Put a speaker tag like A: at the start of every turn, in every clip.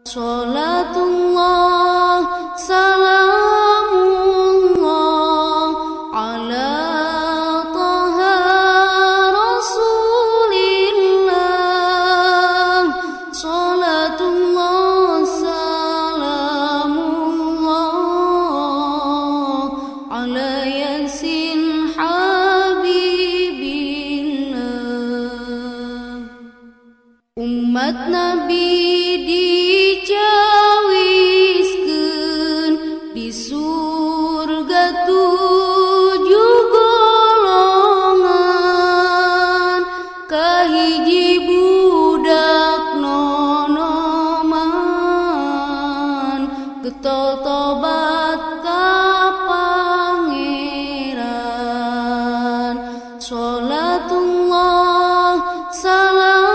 A: Salatullah salamullah ala taha rasulillah. Salatullah salamullah ala yasin habibillah. Umat Nabi dicawiskeun di surga 7 golongan, kahiji budak nonoman getol tobat ka pangeran. Salatullah salamullah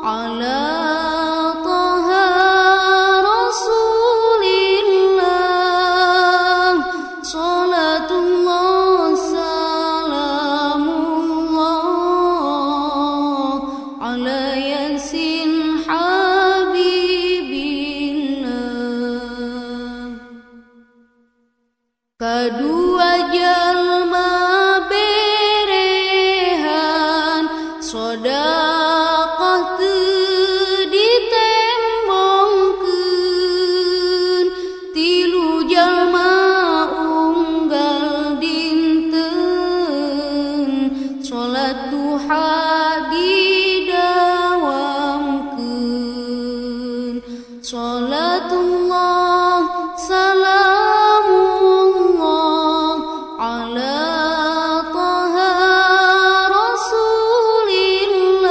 A: ala taha rasulillah. Salatullah salamullah ala yasin habibillah. Kadua jalma berehan sodaqah teu ditembongkeun. Tilu jalma unggal dinten salat duha didawamkeun. Salatullah salamullah ala taha rasulillah.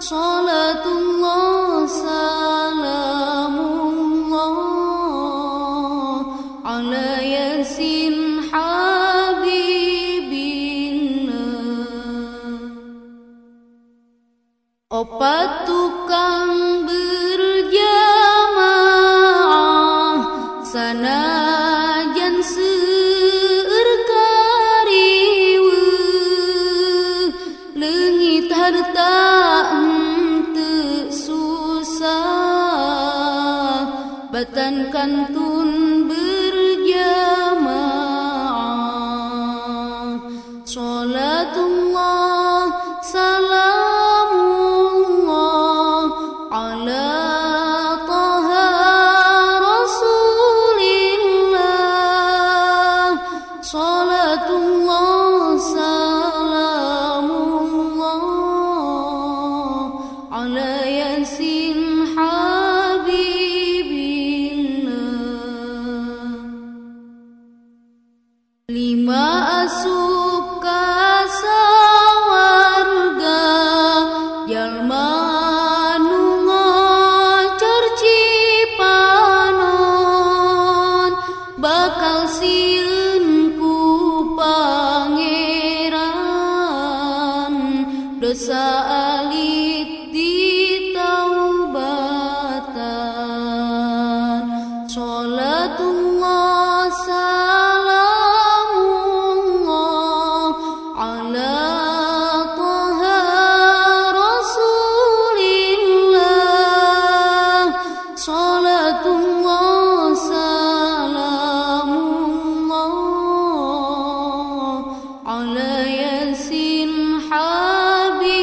A: Salatullah salamullah ala yasin habibillah. Opat tukang berjamaah sanajan seueur kariweuh. Leungit harta henteu susah, batan kantun berjamaah. Salatullah salamullah ala taha rasulillah. Salatullah salamullah ala yasin habibillah. Lima asup ka sawarga jalma nu ngocor cipanon, bakal sieun ku pangeran dosa alit ditaubatan. Salatullah salamullah ala taha rasulillah. Salatullah salamullah ala yasin habibillah.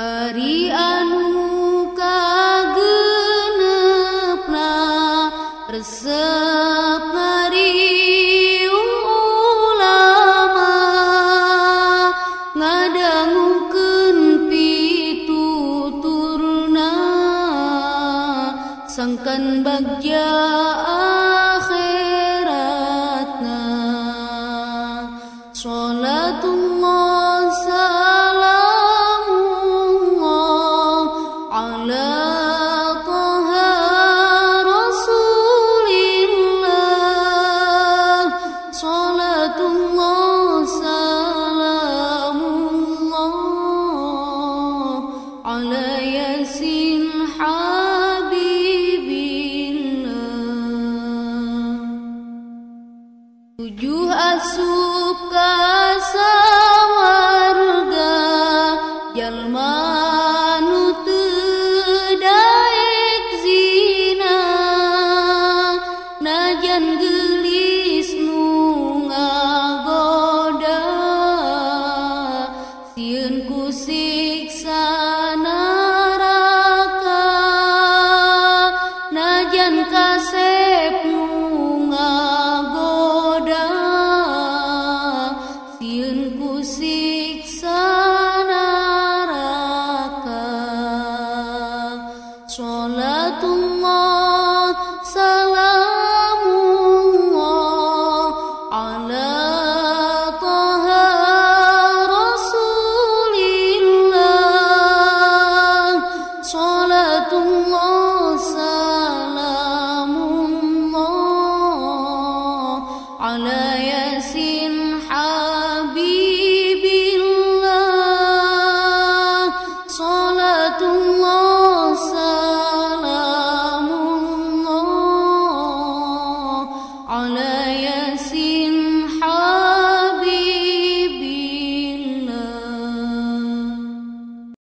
A: Ari anu kageunepna resep ngariung ulama, ngadangukeun pituturna sangkan bagja akhiratna. Salatullah